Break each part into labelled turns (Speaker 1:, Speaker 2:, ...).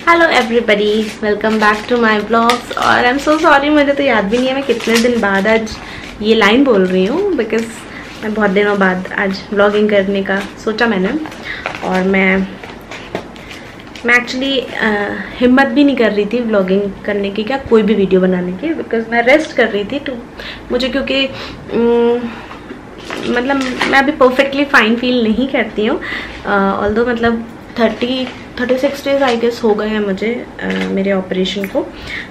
Speaker 1: Hello everybody, welcome back to my blogs. और I am so sorry, मुझे तो याद भी नहीं है मैं कितने दिन बाद आज ये लाइन बोल रही हूँ, बिकॉज मैं बहुत दिनों बाद आज ब्लॉगिंग करने का सोचा मैंने। और मैं एक्चुअली हिम्मत भी नहीं कर रही थी ब्लॉगिंग करने की, क्या कोई भी वीडियो बनाने की, बिकॉज मैं रेस्ट कर रही थी। तो मुझे क्योंकि मतलब मैं अभी परफेक्टली फाइन फील नहीं करती हूँ, ऑल्दो मतलब 36 डेज आई गेस हो गए हैं मुझे मेरे ऑपरेशन को,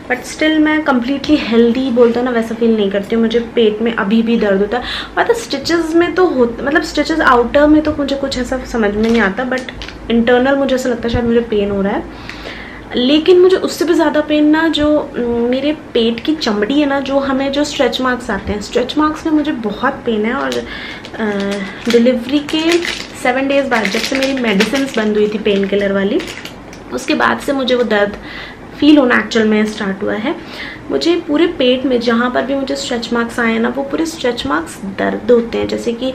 Speaker 1: बट स्टिल मैं कम्प्लीटली हेल्दी बोलता हूँ ना वैसा फील नहीं करती हूँ। मुझे पेट में अभी भी दर्द होता है, मतलब स्टिचेस में तो मतलब स्टिचेस आउटर में तो मुझे कुछ ऐसा समझ में नहीं आता, बट इंटरनल मुझे ऐसा लगता है शायद मुझे पेन हो रहा है। लेकिन मुझे उससे भी ज़्यादा पेन ना जो मेरे पेट की चमड़ी है ना, जो हमें जो स्ट्रेच मार्क्स आते हैं, स्ट्रेच मार्क्स में मुझे बहुत पेन है। और डिलीवरी के 7 डेज़ बाद जब से मेरी मेडिसिन बंद हुई थी पेन किलर वाली, उसके बाद से मुझे वो दर्द फील होना एक्चुअल में स्टार्ट हुआ है। मुझे पूरे पेट में जहाँ पर भी मुझे स्ट्रेच मार्क्स आए हैं ना, वो पूरे स्ट्रेच मार्क्स दर्द होते हैं, जैसे कि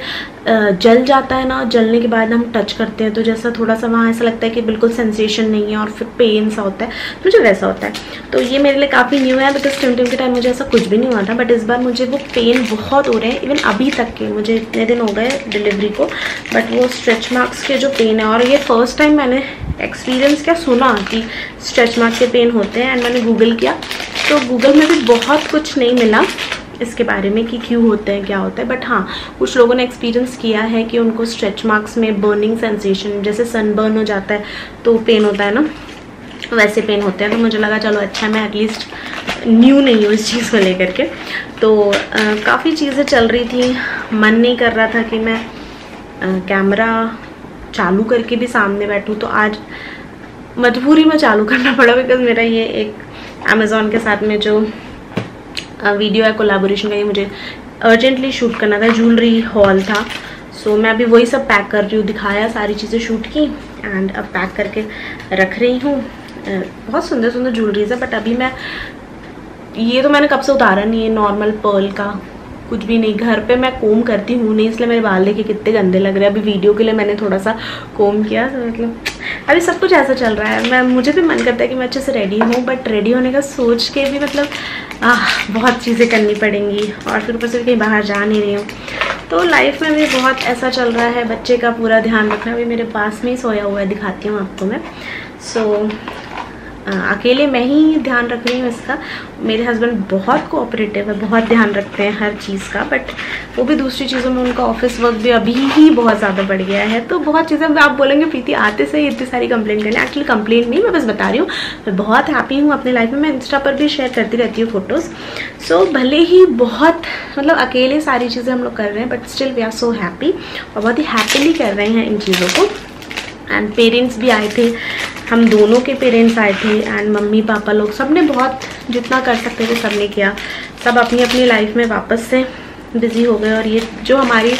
Speaker 1: जल जाता है ना, जलने के बाद हम टच करते हैं तो जैसा थोड़ा सा वहाँ ऐसा लगता है कि बिल्कुल सेंसेशन नहीं है और फिर पेन सा होता है, मुझे वैसा होता है। तो ये मेरे लिए काफ़ी न्यू है, बिकॉज टिम के टाइम मुझे ऐसा कुछ भी नहीं हुआ था, बट इस बार मुझे वो पेन बहुत हो रहे हैं। इवन अभी तक के मुझे इतने दिन हो गए डिलीवरी को, बट वो स्ट्रेच मार्क्स के जो पेन है, और ये फर्स्ट टाइम मैंने एक्सपीरियंस क्या सुना कि स्ट्रेच मार्क्स के पेन होते हैं। एंड मैंने गूगल किया तो गूगल में भी बहुत कुछ नहीं मिला इसके बारे में कि क्यों होते हैं, क्या होता है। बट हाँ, कुछ लोगों ने एक्सपीरियंस किया है कि उनको स्ट्रेच मार्क्स में बर्निंग सेंसेशन, जैसे सनबर्न हो जाता है तो पेन होता है ना, वैसे पेन होते हैं। तो मुझे लगा चलो अच्छा, मैं एटलीस्ट न्यू नहीं हूँ इस चीज़ को लेकर के। तो काफ़ी चीज़ें चल रही थी, मन नहीं कर रहा था कि मैं कैमरा चालू करके भी सामने बैठूँ, तो आज मजबूरी में चालू करना पड़ा, बिकॉज मेरा ये एक अमेज़ॉन के साथ में जो वीडियो है कोलैबोरेशन का, ये मुझे अर्जेंटली शूट करना था, ज्वेलरी हॉल था। सो मैं अभी वही सब पैक कर रही हूँ, दिखाया, सारी चीज़ें शूट की एंड अब पैक करके रख रही हूँ। बहुत सुंदर सुंदर ज्वेलरीज है, बट अभी मैं ये तो मैंने कब से उतारा नहीं है, नॉर्मल पर्ल का कुछ भी नहीं। घर पे मैं कोम करती हूँ नहीं, इसलिए मेरे बाल देखिए कितने गंदे लग रहे हैं। अभी वीडियो के लिए मैंने थोड़ा सा कोम किया, तो मतलब अभी सब कुछ ऐसा चल रहा है। मुझे भी मन करता है कि मैं अच्छे से रेडी हूँ, बट रेडी होने का सोच के भी मतलब बहुत चीज़ें करनी पड़ेंगी, और फिर ऊपर से कहीं बाहर जा नहीं रही हूँ। तो लाइफ में भी बहुत ऐसा चल रहा है, बच्चे का पूरा ध्यान रखना। अभी मेरे पास में ही सोया हुआ है, दिखाती हूँ आपको मैं। सो अकेले मैं ही ध्यान रख रही हूँ इसका। मेरे हस्बैंड बहुत कोऑपरेटिव है, बहुत ध्यान रखते हैं हर चीज़ का, बट वो भी दूसरी चीज़ों में उनका ऑफिस वर्क भी अभी ही बहुत ज़्यादा बढ़ गया है। तो बहुत चीज़ें आप बोलेंगे प्रीति आते से ही इतनी सारी कंप्लेंट करने, एक्चुअली कंप्लेंट नहीं, मैं बस बता रही हूँ मैं बहुत हैप्पी हूँ अपनी लाइफ में। मैं इंस्टा पर भी शेयर करती रहती हूँ फ़ोटोज़। सो भले ही बहुत मतलब अकेले सारी चीज़ें हम लोग कर रहे हैं, but still we are so happy, और बहुत ही हैप्पीली कर रहे हैं इन चीज़ों को। एंड पेरेंट्स भी आए थे, हम दोनों के पेरेंट्स आए थे, एंड मम्मी पापा लोग सब ने बहुत जितना कर सकते थे सब ने किया। सब अपनी अपनी लाइफ में वापस से बिज़ी हो गए, और ये जो हमारी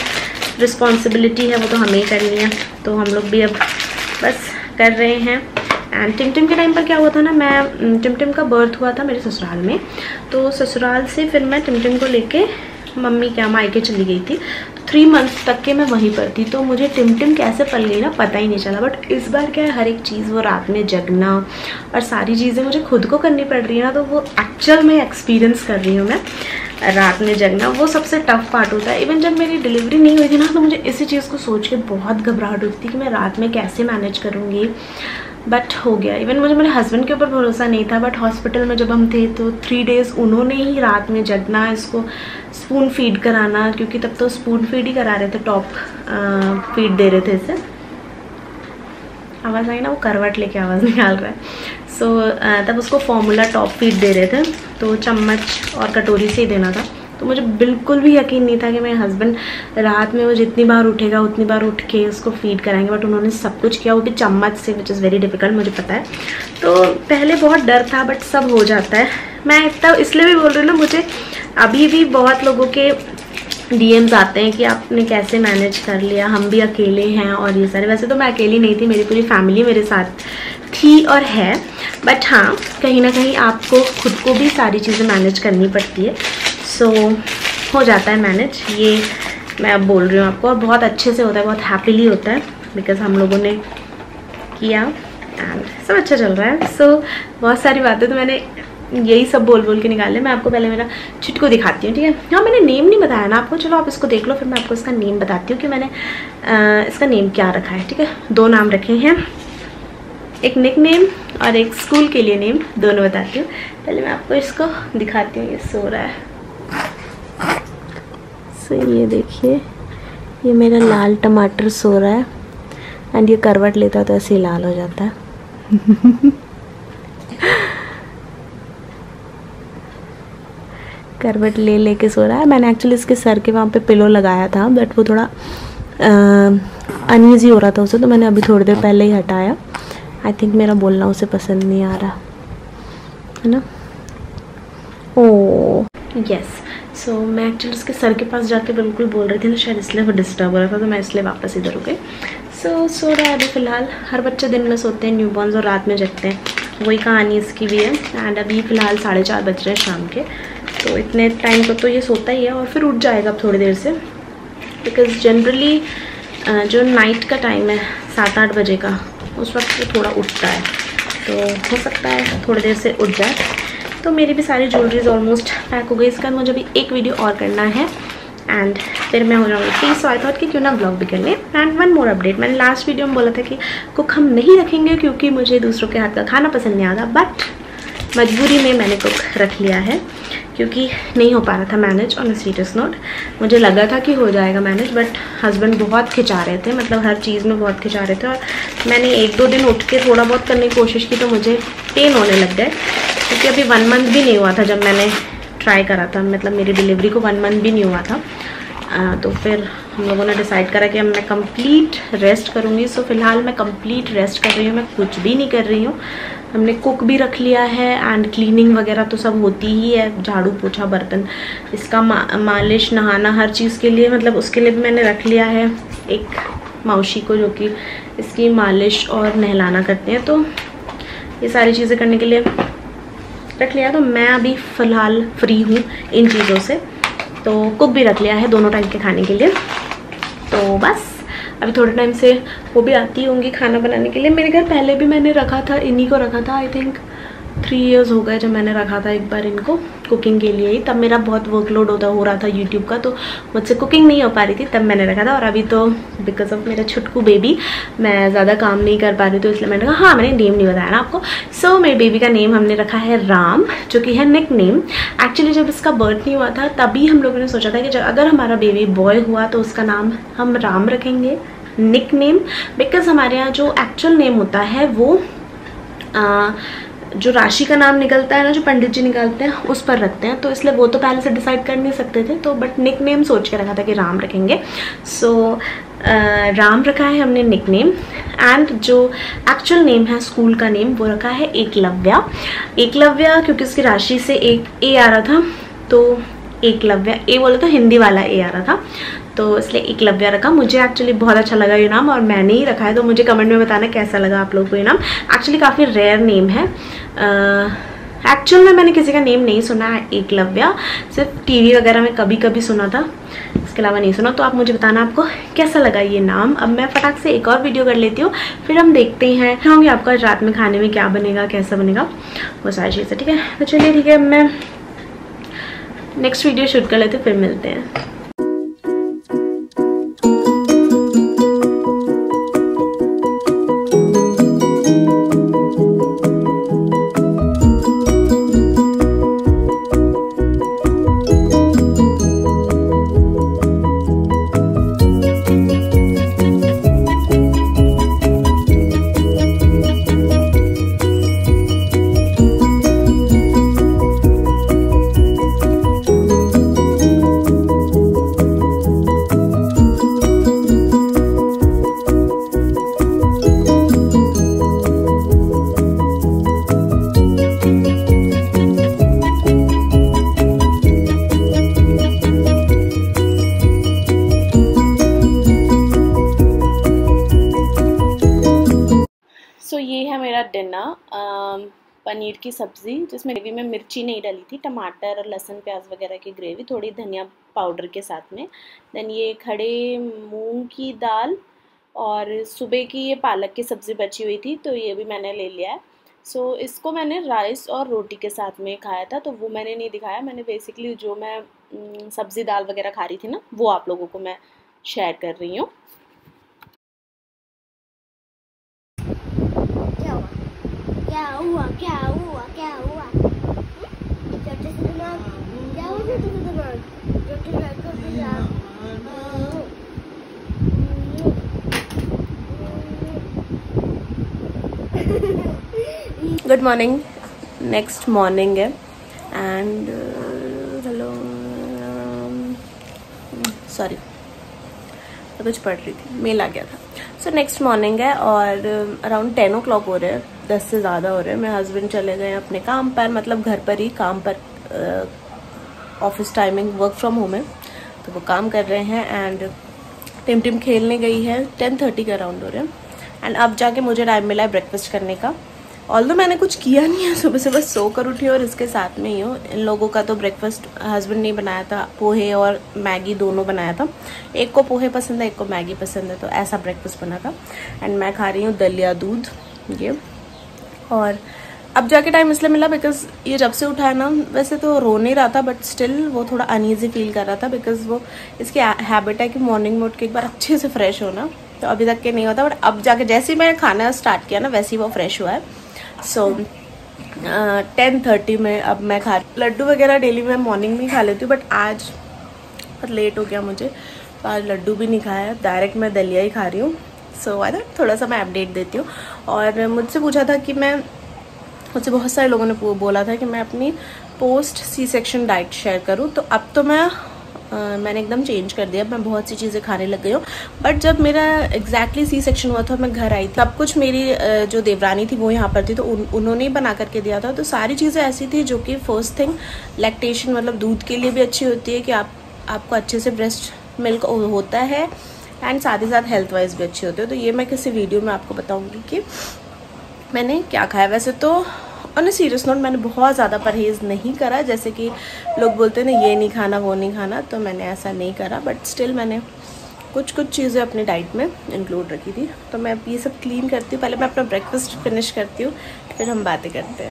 Speaker 1: रिस्पॉन्सिबिलिटी है वो तो हमें ही करनी है। तो हम लोग भी अब बस कर रहे हैं। एंड टिम के टाइम पर क्या हुआ था ना, मैं टिम का बर्थ हुआ था मेरे ससुराल में, तो ससुराल से फिर मैं टिम को लेके मम्मी क्या मायके चली गई थी। 3 मंथ्स तक के मैं वहीं पर थी, तो मुझे टिम कैसे पल गई ना पता ही नहीं चला। बट इस बार क्या है, हर एक चीज़ वो रात में जगना और सारी चीज़ें मुझे खुद को करनी पड़ रही है ना, तो वो एक्चुअल में एक्सपीरियंस कर रही हूँ मैं। रात में जगना वो सबसे टफ पार्ट होता है। इवन जब मेरी डिलीवरी नहीं हुई थी ना, तो मुझे इसी चीज़ को सोच के बहुत घबराहट होती थी कि मैं रात में कैसे मैनेज करूँगी, बट हो गया। इवन मुझे मेरे हस्बैंड के ऊपर भरोसा नहीं था, बट हॉस्पिटल में जब हम थे तो 3 डेज़ उन्होंने ही रात में जगना, इसको स्पून फीड कराना, क्योंकि तब तो स्पून फीड ही करा रहे थे, टॉप फीड दे रहे थे। इसे आवाज़ आई ना, वो करवट लेके आवाज़ निकाल रहा है। सो तब उसको फॉर्मूला टॉप फीड दे रहे थे, तो चम्मच और कटोरी से ही देना था। तो मुझे बिल्कुल भी यकीन नहीं था कि मेरे हस्बैंड रात में वो जितनी बार उठेगा उतनी बार उठ के उसको फीड कराएंगे, बट उन्होंने सब कुछ किया, वो भी चम्मच से, विच इज़ वेरी डिफ़िकल्ट, मुझे पता है। तो पहले बहुत डर था, बट सब हो जाता है। मैं इतना इसलिए भी बोल रही हूँ ना, मुझे अभी भी बहुत लोगों के DMs आते हैं कि आपने कैसे मैनेज कर लिया, हम भी अकेले हैं और ये सारे। वैसे तो मैं अकेली नहीं थी, मेरी पूरी फैमिली मेरे साथ थी और है, बट हाँ कहीं ना कहीं आपको खुद को भी सारी चीज़ें मैनेज करनी पड़ती है। सो हो जाता है मैनेज, ये मैं अब बोल रही हूँ आपको, और बहुत अच्छे से होता है, बहुत हैप्पीली होता है, बिकॉज हम लोगों ने किया एंड सब अच्छा चल रहा है। सो बहुत सारी बातें तो मैंने यही सब बोल बोल के निकाले। मैं आपको पहले मेरा छुटकू दिखाती हूँ, ठीक है। हाँ, मैंने नेम नहीं बताया ना आपको, चलो आप इसको देख लो, फिर मैं आपको इसका नेम बताती हूँ कि मैंने इसका नेम क्या रखा है, ठीक है। 2 नाम रखे हैं, एक निक नेम और एक स्कूल के लिए नेम, दोनों बताती हूँ। पहले मैं आपको इसको दिखाती हूँ। ये सो रहा है। सो ये देखिए, ये मेरा लाल टमाटर सो रहा है एंड ये करवट लेता है तो ऐसे ही लाल हो जाता है। करवट ले लेके सो रहा है। मैंने एक्चुअली इसके सर के वहाँ पे पिलो लगाया था, बट वो थोड़ा अनईजी हो रहा था उसे, तो मैंने अभी थोड़ी देर पहले ही हटाया। आई थिंक मेरा बोलना उसे पसंद नहीं आ रहा है ना। Oh yes. सो मैं एक्चुअली उसके सर के पास जाके बिल्कुल बोल रही थी, तो शायद इसलिए वो डिस्टर्ब हो रहा था, तो मैं इसलिए वापस इधर हो गई। सो रहा है अभी फ़िलहाल। हर बच्चे दिन में सोते हैं न्यूबॉर्न्स और रात में जगते हैं, वही कहानी इसकी भी है। एंड अभी फ़िलहाल 4:30 बज रहे हैं शाम के, तो इतने टाइम को तो ये सोता ही है और फिर उठ जाएगा अब थोड़ी देर से, बिकॉज़ जनरली जो नाइट का टाइम है 7-8 बजे का, उस वक्त वो थोड़ा उठता है, तो हो सकता है थोड़ी देर से उठ जाए। तो मेरी भी सारी ज्वेलरीज ऑलमोस्ट पैक हो गई। इसका मुझे भी एक वीडियो और करना है एंड फिर मैं हो जाऊँगी फ्री। सो आई थॉट कि क्यों ना ब्लॉग भी कर लें। एंड वन मोर अपडेट, मैंने लास्ट वीडियो में बोला था कि कुक हम नहीं रखेंगे क्योंकि मुझे दूसरों के हाथ का खाना पसंद नहीं आता, बट मजबूरी में मैंने कुक रख लिया है क्योंकि नहीं हो पा रहा था manage. On a serious note, मुझे लगा था कि हो जाएगा मैनेज, बट हस्बैंड बहुत खिंचा रहे थे, मतलब हर चीज़ में बहुत खिंचा रहे थे। और मैंने 1-2 दिन उठ के थोड़ा बहुत करने की कोशिश की तो मुझे पेन होने लग गए, क्योंकि अभी 1 मंथ भी नहीं हुआ था जब मैंने ट्राई करा था, मतलब मेरी डिलीवरी को 1 मंथ भी नहीं हुआ था। तो फिर हम लोगों ने डिसाइड करा कि अब मैं कंप्लीट रेस्ट करूँगी। सो फिलहाल मैं कंप्लीट रेस्ट कर रही हूँ, मैं कुछ भी नहीं कर रही हूँ। हमने कुक भी रख लिया है एंड क्लीनिंग वगैरह तो सब होती ही है, झाड़ू पोछा बर्तन, इसका मालिश नहाना हर चीज़ के लिए, मतलब उसके लिए भी मैंने रख लिया है एक मौसी को जो कि इसकी मालिश और नहलाना करते हैं, तो ये सारी चीज़ें करने के लिए रख लिया। तो मैं अभी फ़िलहाल फ्री हूँ इन चीज़ों से, तो कुक भी रख लिया है दोनों टाइम के खाने के लिए। तो बस अभी थोड़े टाइम से वो भी आती होंगी खाना बनाने के लिए। मेरे घर पहले भी मैंने रखा था, इन्हीं को रखा था, आई थिंक 3 इयर्स हो गए जब मैंने रखा था एक बार इनको कुकिंग के लिए ही। तब मेरा बहुत वर्कलोड हो रहा था यूट्यूब का, तो मुझसे कुकिंग नहीं हो पा रही थी, तब मैंने रखा था। और अभी तो बिकॉज ऑफ मेरा छुटकू बेबी मैं ज़्यादा काम नहीं कर पा रही, तो इसलिए मैंने कहा हाँ, मैंने नेम नहीं बताया ना आपको। सो मेरे बेबी का नेम हमने रखा है राम, जो कि है निक नेम। एक्चुअली जब इसका बर्थ नहीं हुआ था तभी हम लोगों ने सोचा था कि अगर हमारा बेबी बॉय हुआ तो उसका नाम हम राम रखेंगे, निक नेम। बिकॉज हमारे यहाँ जो एक्चुअल नेम होता है वो जो राशि का नाम निकलता है ना, जो पंडित जी निकालते हैं, उस पर रखते हैं, तो इसलिए वो तो पहले से डिसाइड कर नहीं सकते थे, तो बट निक नेम सोच के रखा था कि राम रखेंगे। सो राम रखा है हमने निक नेम। एंड जो एक्चुअल नेम है स्कूल का नेम वो रखा है एकलव्या। एकलव्या क्योंकि उसकी राशि से एक ए आ रहा था, तो एकलव्या, ए बोले तो हिंदी वाला ए आ रहा था, तो इसलिए एकलव्या रखा। मुझे एक्चुअली बहुत अच्छा लगा ये नाम और मैंने ही रखा है, तो मुझे कमेंट में बताना कैसा लगा आप लोगों को ये नाम। एक्चुअली काफ़ी रेयर नेम है, एक्चुअल में मैंने किसी का नेम नहीं सुना है एकलव्या, सिर्फ टीवी वगैरह में कभी कभी सुना था, इसके अलावा नहीं सुना। तो आप मुझे बताना आपको कैसा लगा ये नाम। अब मैं फटाक से एक और वीडियो कर लेती हूँ, फिर हम देखते हैं होंगे आपका रात में खाने में क्या बनेगा, कैसा बनेगा, वो सारी चीज़ें, ठीक है। तो चलिए ठीक है, मैं नेक्स्ट वीडियो शूट कर लेते, फिर मिलते हैं। सो ये है मेरा डिनर, पनीर की सब्ज़ी जिसमें ग्रेवी में मिर्ची नहीं डली थी, टमाटर और लहसुन प्याज वगैरह की ग्रेवी, थोड़ी धनिया पाउडर के साथ में। देन ये खड़े मूंग की दाल और सुबह की ये पालक की सब्ज़ी बची हुई थी तो ये भी मैंने ले लिया है। सो इसको मैंने राइस और रोटी के साथ में खाया था, तो वो मैंने नहीं दिखाया। मैंने बेसिकली जो मैं सब्ज़ी दाल वगैरह खा रही थी ना, वो आप लोगों को मैं शेयर कर रही हूँ।
Speaker 2: क्या हुआ
Speaker 1: गुड मॉर्निंग, नेक्स्ट मॉर्निंग है एंड हेलो सॉरी मैं कुछ पढ़ रही थी, मेल आ गया था। सो नेक्स्ट मॉर्निंग है और अराउंड 10 o'clock हो रहे हैं, 10 से ज़्यादा हो रहे हैं। मेरे हस्बैंड चले गए अपने काम पर, मतलब घर पर ही काम पर, office timing work from home है तो वो काम कर रहे हैं। एंड टिम खेलने गई है, 10:30 के अराउंड हो रहे हैं। एंड अब जाके मुझे टाइम मिला है ब्रेकफास्ट करने का। ऑल्दो मैंने कुछ किया नहीं है, सुबह से बस सो कर उठी और इसके साथ में ही हूँ। इन लोगों का तो ब्रेकफास्ट हस्बैंड ने बनाया था, पोहे और मैगी दोनों बनाया था। एक को पोहे पसंद है, एक को मैगी पसंद है, तो ऐसा ब्रेकफास्ट बना था। एंड मैं खा रही हूँ दलिया दूध ये। और अब जाके टाइम इसलिए मिला बिकॉज ये जब से उठा है ना, वैसे तो रो नहीं रहा था बट स्टिल वो थोड़ा अनईजी फील कर रहा था बिकॉज वो इसकी हैबिट है कि मॉर्निंग में उठ के एक बार अच्छे से फ्रेश होना, तो अभी तक के नहीं होता। बट अब जाके जैसे ही मैं खाना स्टार्ट किया ना, वैसे ही वो फ्रेश हुआ है। सो 10:30 में अब मैं खा लड्डू वगैरह डेली मैं मॉर्निंग में खा लेती हूँ, बट आज बहुत लेट हो गया मुझे, तो आज लड्डू भी नहीं खाया, डायरेक्ट मैं दलिया ही खा रही हूँ। सो आई थॉट थोड़ा सा मैं अपडेट देती हूँ। और मुझसे पूछा था कि मुझसे बहुत सारे लोगों ने बोला था कि मैं अपनी post C section diet share करूँ, तो अब तो मैंने एकदम चेंज कर दिया। मैं बहुत सी चीज़ें खाने लग गई हूँ। बट जब मेरा एग्जैक्टली सी सेक्शन हुआ था, मैं घर आई थी, सब कुछ मेरी जो देवरानी थी वो यहाँ पर थी, तो उन्होंने ही बना करके दिया था। तो सारी चीज़ें ऐसी थी जो कि फर्स्ट थिंग लैक्टेशन मतलब दूध के लिए भी अच्छी होती है कि आपको अच्छे से ब्रेस्ट मिल्क होता है, एंड साथ ही साथ हेल्थ वाइज भी अच्छी होती है। तो ये मैं किसी वीडियो में आपको बताऊँगी कि मैंने क्या खाया। वैसे तो ऑन अ सीरियस नोट मैंने बहुत ज़्यादा परहेज़ नहीं करा, जैसे कि लोग बोलते हैं ना ये नहीं खाना वो नहीं खाना, तो मैंने ऐसा नहीं करा। बट स्टिल मैंने कुछ चीज़ें अपनी डाइट में इंक्लूड रखी थी। तो मैं ये सब क्लीन करती हूँ, पहले मैं अपना ब्रेकफास्ट फिनिश करती हूँ, फिर हम बातें करते हैं।